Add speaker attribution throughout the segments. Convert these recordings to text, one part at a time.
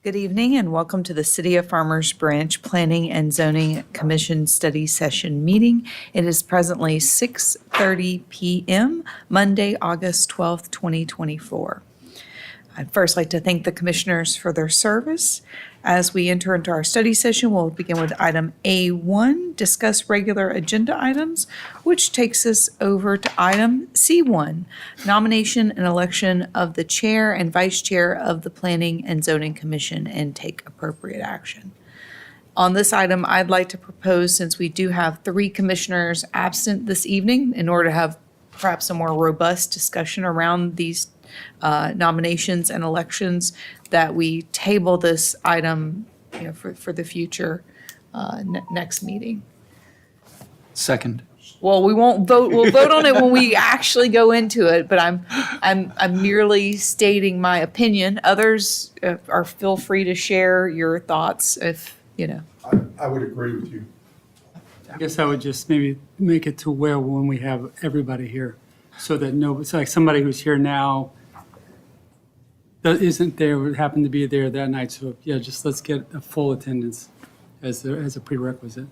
Speaker 1: Good evening and welcome to the City of Farmers Branch Planning and Zoning Commission Study Session meeting. It is presently 6:30 PM, Monday, August 12th, 2024. I'd first like to thank the commissioners for their service. As we enter into our study session, we'll begin with item A1, discuss regular agenda items, which takes us over to item C1, nomination and election of the chair and vice chair of the Planning and Zoning Commission and take appropriate action. On this item, I'd like to propose, since we do have 3 commissioners absent this evening, in order to have perhaps a more robust discussion around these nominations and elections, that we table this item, for the future next meeting.
Speaker 2: Second.
Speaker 1: Well, we won't vote. We'll vote on it when we actually go into it. But I'm merely stating my opinion. Others feel free to share your thoughts if you know.
Speaker 3: I would agree with you.
Speaker 4: I guess I would just maybe make it to where when we have everybody here, so that it's like somebody who's here now that isn't there, would happen to be there that night. So yeah, just let's get a full attendance as a prerequisite.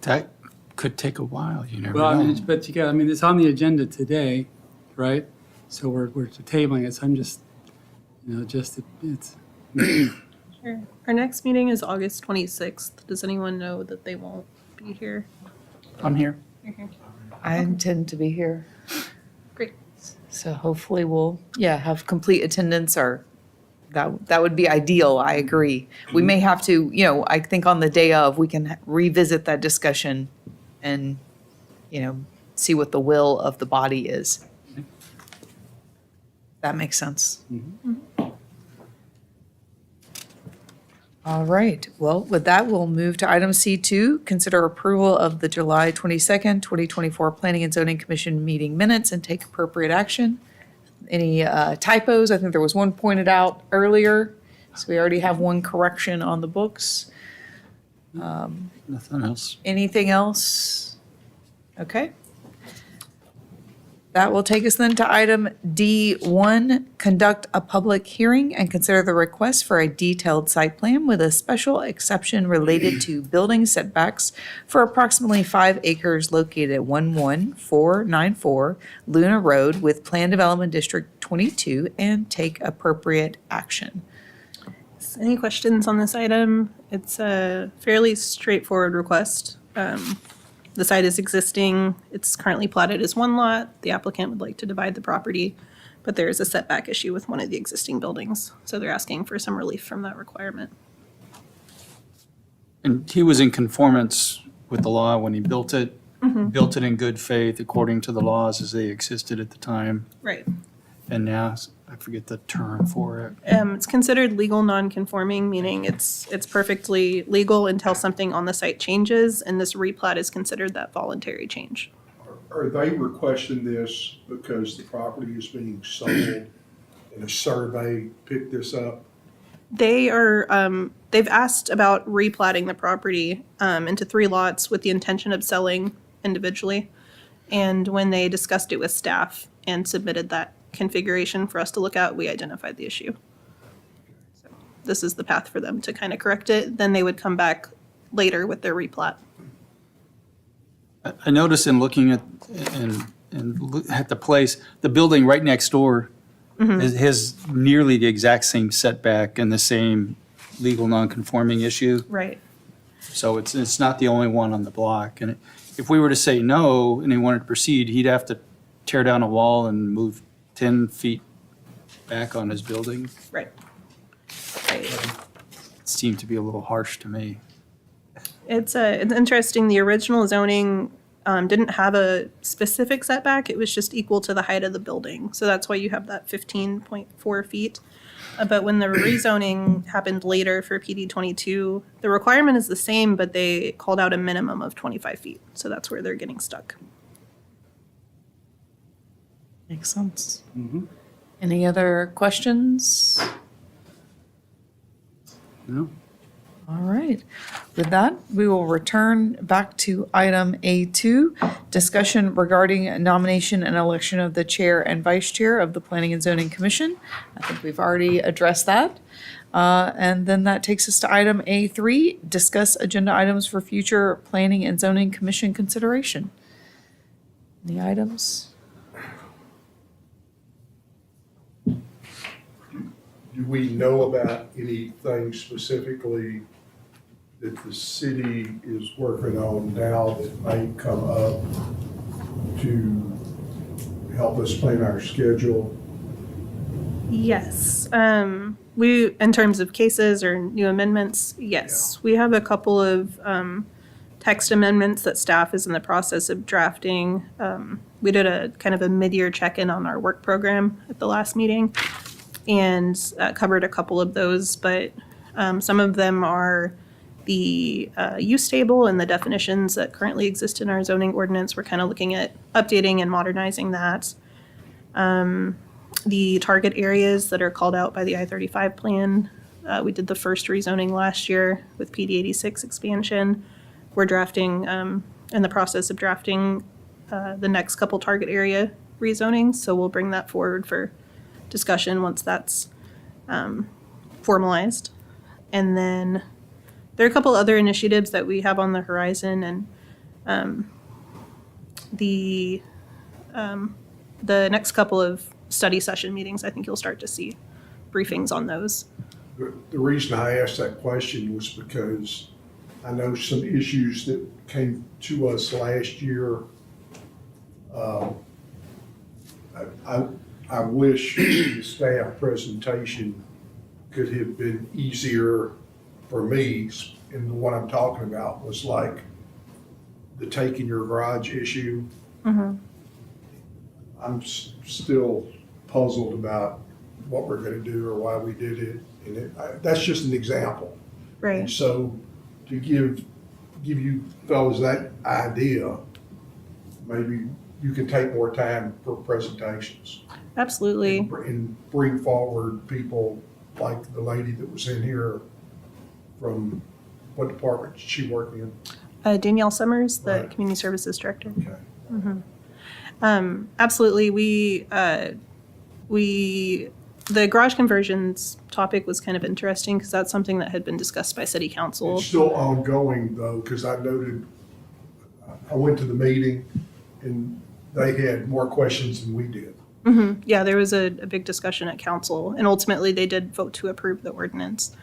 Speaker 2: That could take a while, you never
Speaker 4: Well, I
Speaker 2: know.
Speaker 4: mean, but you got, I mean, it's on the agenda today, right? So we're tabling it. So I'm just, it's.
Speaker 5: Sure. Our next meeting is August 26th. Does anyone know that they won't be here?
Speaker 2: I'm here.
Speaker 1: I intend to be here,
Speaker 5: Great.
Speaker 1: so hopefully we'll have complete attendance, or that would be ideal. I agree. We may have to, I think on the day of we can revisit that discussion and see what the will of the body is. That makes sense. All right. Well, with that, we'll move to item C2, consider approval of the July 22nd, 2024 Planning and Zoning Commission meeting minutes and take appropriate action. Any typos? I think there was one pointed out earlier, so we already have one correction on the books.
Speaker 2: Nothing else.
Speaker 1: Anything else? Okay. That will take us then to item D1, conduct a public hearing and consider the request for a detailed site plan with a special exception related to building setbacks for approximately 5 acres located at 11494 Luna Road with Plan Development District 22 and take appropriate action.
Speaker 5: Any questions on this item? It's a fairly straightforward request. The site is existing. It's currently platted as one lot. The applicant would like to divide the property, but there is a setback issue with one of the existing buildings. So they're asking for some relief from that requirement.
Speaker 2: And he was in conformance with the law when he built it, built it in good faith according to the laws as they existed at the time.
Speaker 5: Right.
Speaker 2: And now, I forget the term for it.
Speaker 5: It's considered legal non-conforming, meaning it's perfectly legal until something on the site changes, and this replat is considered that voluntary change.
Speaker 3: Are they requesting this because the property is being sold and a survey picked this up?
Speaker 5: They are, they've asked about replatting the property into 3 lots with the intention of selling individually. And when they discussed it with staff and submitted that configuration for us to look at, we identified the issue. So this is the path for them to kind of correct it. Then they would come back later with their replat.
Speaker 2: I noticed in looking at the place, the building right next door has nearly the exact same setback and the same legal non-conforming issue.
Speaker 5: Right.
Speaker 2: So it's not the only one on the block. And if we were to say no and he wanted to proceed, he'd have to tear down a wall and move 10 feet back on his building.
Speaker 5: Right. Right.
Speaker 2: It seemed to be a little harsh to me.
Speaker 5: It's interesting. The original zoning didn't have a specific setback. It was just equal to the height of the building. So that's why you have that 15.4 feet. But when the rezoning happened later for PD 22, the requirement is the same, but they called out a minimum of 25 feet. So that's where they're getting stuck.
Speaker 1: Makes sense. Any other questions?
Speaker 4: No?
Speaker 1: All right. With that, we will return back to item A2, discussion regarding nomination and election of the chair and vice chair of the Planning and Zoning Commission. I think we've already addressed that. And then that takes us to item A3, discuss agenda items for future Planning and Zoning Commission consideration. Any items?
Speaker 3: Do we know about anything specifically that the city is working on now that may come up to help us plan our schedule?
Speaker 5: Yes. In terms of cases or new amendments, yes. We have a couple of text amendments that staff is in the process of drafting. We did a kind of a mid-year check-in on our work program at the last meeting and covered a couple of those, but some of them are the use table and the definitions that currently exist in our zoning ordinance. We're kind of looking at updating and modernizing that. The target areas that are called out by the I-35 plan. We did the first rezoning last year with PD 86 expansion. We're drafting, in the process of drafting the next couple target area rezonings, so we'll bring that forward for discussion once that's formalized. And then there are a couple other initiatives that we have on the horizon, and the next couple of study session meetings, I think you'll start to see briefings on those.
Speaker 3: The reason I asked that question was because I know some issues that came to us last year. I wish the staff presentation could have been easier for me, and the one I'm talking about was like the taking your garage issue. I'm still puzzled about what we're gonna do or why we did it, and that's just an example. And
Speaker 5: Right.
Speaker 3: so to give you fellas that idea, maybe you can take more time for presentations.
Speaker 5: Absolutely.
Speaker 3: And bring forward people like the lady that was in here from, what department did she work in?
Speaker 5: Danielle Summers, the
Speaker 3: Right.
Speaker 5: Community Services Director.
Speaker 3: Okay.
Speaker 5: Absolutely. The garage conversions topic was kind of interesting because that's something that had been discussed by City Council.
Speaker 3: It's still ongoing though, because I noted, I went to the meeting and they had more questions than we did.
Speaker 5: Yeah, there was a big discussion at council, and ultimately they did vote to approve the ordinance.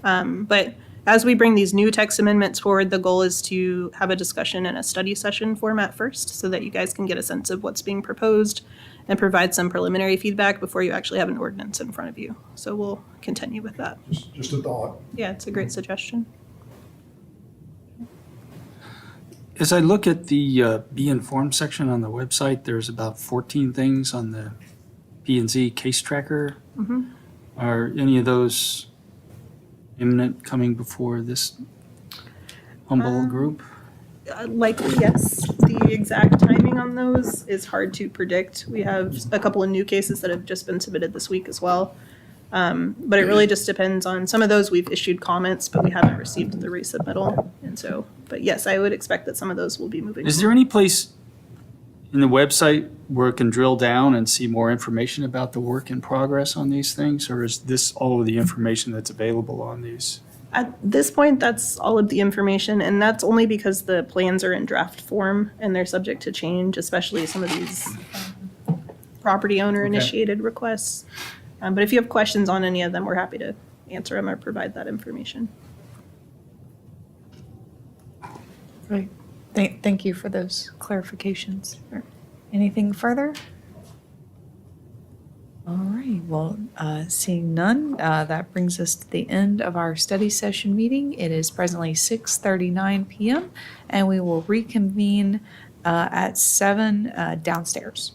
Speaker 5: But as we bring these new text amendments forward, the goal is to have a discussion in a study session format first, so that you guys can get a sense of what's being proposed and provide some preliminary feedback before you actually have an ordinance in front of you. So we'll continue with that.
Speaker 3: Just a thought.
Speaker 5: Yeah, it's a great suggestion.
Speaker 2: As I look at the Be Informed section on the website, there's about 14 things on the P and Z case tracker. Are any of those imminent coming before this humble group?
Speaker 5: Likely, yes. The exact timing on those is hard to predict. We have a couple of new cases that have just been submitted this week as well. But it really just depends on, some of those we've issued comments, but we haven't received the resubmittal. And so, but yes, I would expect that some of those will be moving.
Speaker 2: Is there any place in the website where it can drill down and see more information about the work in progress on these things? Or is this all of the information that's available on these?
Speaker 5: At this point, that's all of the information, and that's only because the plans are in draft form and they're subject to change, especially some of these property owner initiated requests. But if you have questions on any of them, we're happy to answer them or provide that information.
Speaker 1: Right. Thank you for those clarifications. Anything further? All right, well, seeing none, that brings us to the end of our study session meeting. It is presently 6:39 PM, and we will reconvene at 7 downstairs.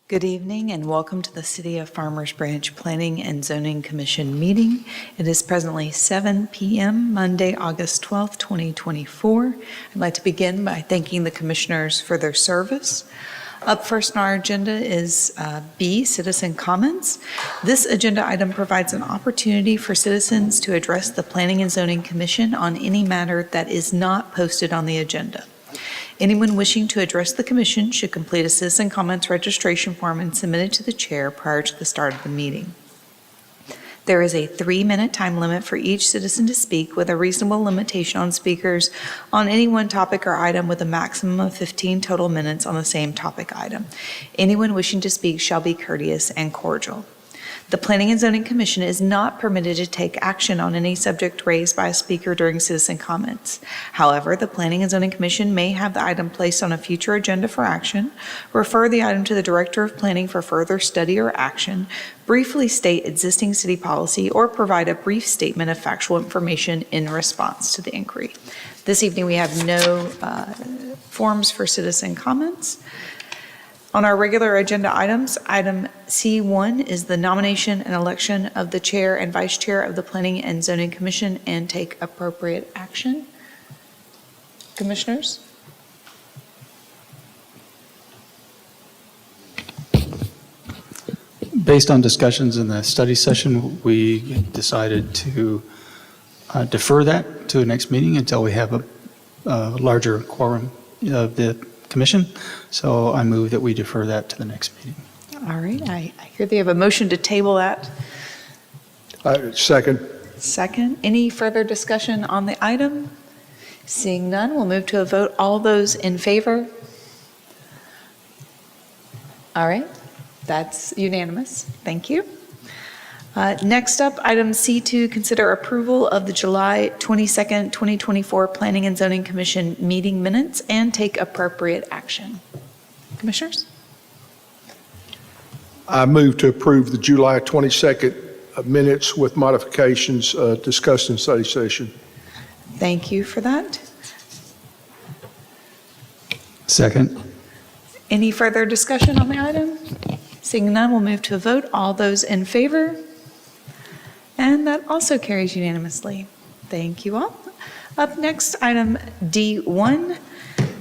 Speaker 1: Good evening and welcome to the City of Farmers Branch Planning and Zoning Commission meeting. It is presently 7 p.m., Monday, August 12th, 2024. I'd like to begin by thanking the commissioners for their service. Up first on our agenda is B, Citizen Comments. This agenda item provides an opportunity for citizens to address the Planning and Zoning Commission on any matter that is not posted on the agenda. Anyone wishing to address the commission should complete a citizen comments registration form and submit it to the chair prior to the start of the meeting. There is a 3-minute time limit for each citizen to speak, with a reasonable limitation on speakers on any one topic or item, with a maximum of 15 total minutes on the same topic item. Anyone wishing to speak shall be courteous and cordial. The Planning and Zoning Commission is not permitted to take action on any subject raised by a speaker during citizen comments. However, the Planning and Zoning Commission may have the item placed on a future agenda for action, refer the item to the Director of Planning for further study or action, briefly state existing city policy, or provide a brief statement of factual information in response to the inquiry. This evening, we have no forms for citizen comments. On our regular agenda items, item C1 is the nomination and election of the chair and vice chair of the Planning and Zoning Commission and take appropriate action. Commissioners?
Speaker 2: Based on discussions in the study session, we decided to defer that to the next meeting until we have a larger quorum of the commission. So I move that we defer that to the next meeting.
Speaker 1: All right, I hear they have a motion to table that.
Speaker 3: Second.
Speaker 1: Second, any further discussion on the item? Seeing none, we'll move to a vote. All those in favor? All right, that's unanimous. Thank you. Next up, item C2, consider approval of the July 22nd, 2024 Planning and Zoning Commission meeting minutes and take appropriate action. Commissioners?
Speaker 3: I move to approve the July 22nd minutes with modifications discussed in study session.
Speaker 1: Thank you for that.
Speaker 2: Second.
Speaker 1: Any further discussion on the item? Seeing none, we'll move to a vote. All those in favor? And that also carries unanimously. Thank you all. Up next, item D1,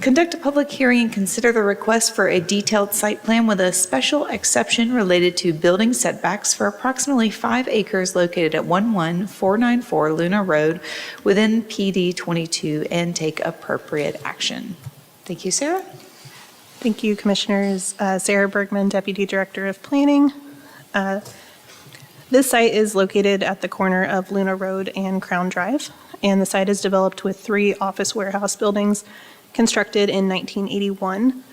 Speaker 1: conduct a public hearing and consider the request for a detailed site plan with a special exception related to building setbacks for approximately 5 acres located at 11494 Luna Road within PD 22 and take appropriate action. Thank you, Sarah.
Speaker 5: Thank you, Commissioners. Sarah Bergman, Deputy Director of Planning. This site is located at the corner of Luna Road and Crown Drive, and the site is developed with 3 office warehouse buildings constructed in 1981.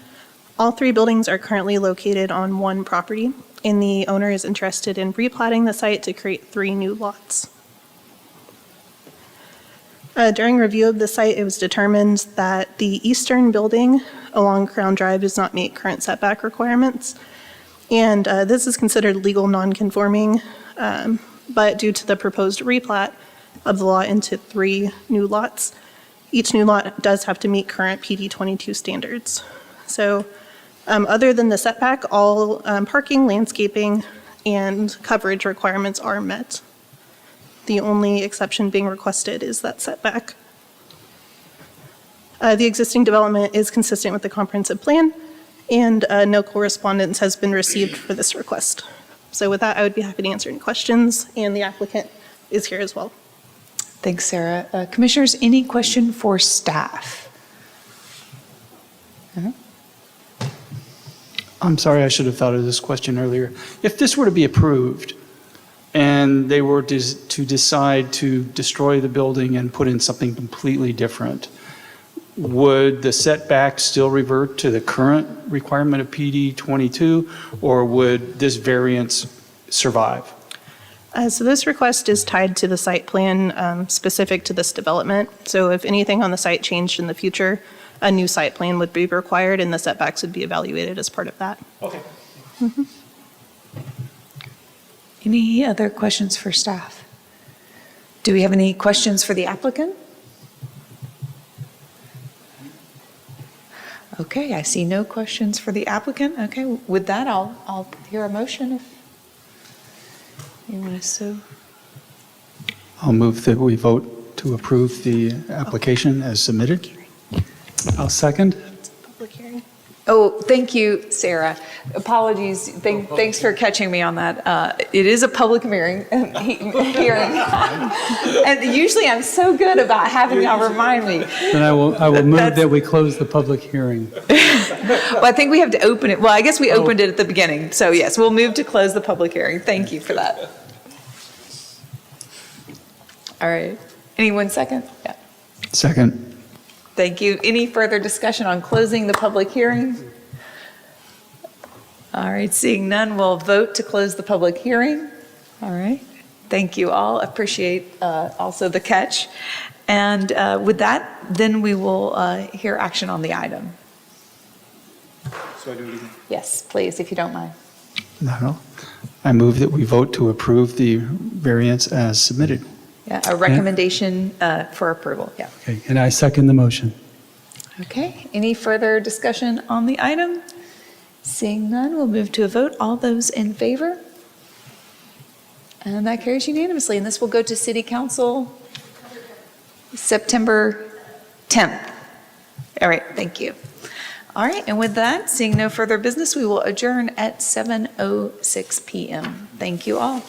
Speaker 5: All 3 buildings are currently located on one property, and the owner is interested in replatting the site to create 3 new lots. During review of the site, it was determined that the eastern building along Crown Drive does not meet current setback requirements, and this is considered legal nonconforming, but due to the proposed replat of the lot into 3 new lots, each new lot does have to meet current PD 22 standards. So other than the setback, all parking, landscaping, and coverage requirements are met. The only exception being requested is that setback. The existing development is consistent with the comprehensive plan, and no correspondence has been received for this request. So with that, I would be happy to answer any questions, and the applicant is here as well.
Speaker 1: Thanks, Sarah. Commissioners, any question for staff?
Speaker 2: I'm sorry, I should have thought of this question earlier. If this were to be approved and they were to decide to destroy the building and put in something completely different, would the setback still revert to the current requirement of PD 22, or would this variance survive?
Speaker 5: So this request is tied to the site plan specific to this development. So if anything on the site changed in the future, a new site plan would be required and the setbacks would be evaluated as part of that.
Speaker 2: Okay.
Speaker 1: Any other questions for staff? Do we have any questions for the applicant? Okay, I see no questions for the applicant. Okay, with that, I'll hear a motion if you want to so.
Speaker 2: I'll move that we vote to approve the application as submitted.
Speaker 4: I'll second.
Speaker 5: Public hearing.
Speaker 1: Oh, thank you, Sarah. Apologies. Thanks for catching me on that. It is a public hearing. And usually I'm so good about having y'all remind me.
Speaker 4: Then I will move
Speaker 1: That's-
Speaker 4: that we close the public hearing.
Speaker 1: Well, I think we have to open it. Well, I guess we opened it at the beginning. So yes, we'll move to close the public hearing. Thank you for that. All right. Anyone second? Yeah.
Speaker 2: Second.
Speaker 1: Thank you. Any further discussion on closing the public hearing? All right, seeing none, we'll vote to close the public hearing. All right. Thank you all. Appreciate also the catch. And with that, then we will hear action on the item.
Speaker 2: So I do it again?
Speaker 1: Yes, please, if you don't mind.
Speaker 2: No. I move that we vote to approve the variance as submitted.
Speaker 1: Yeah, a recommendation for approval. Yeah.
Speaker 4: Okay, and I second the motion.
Speaker 1: Okay. Any further discussion on the item? Seeing none, we'll move to a vote. All those in favor? And that carries unanimously. And this will go to City Council September 10th. All right, thank you. All right, and with that, seeing no further business, we will adjourn at 7:06 PM. Thank you all.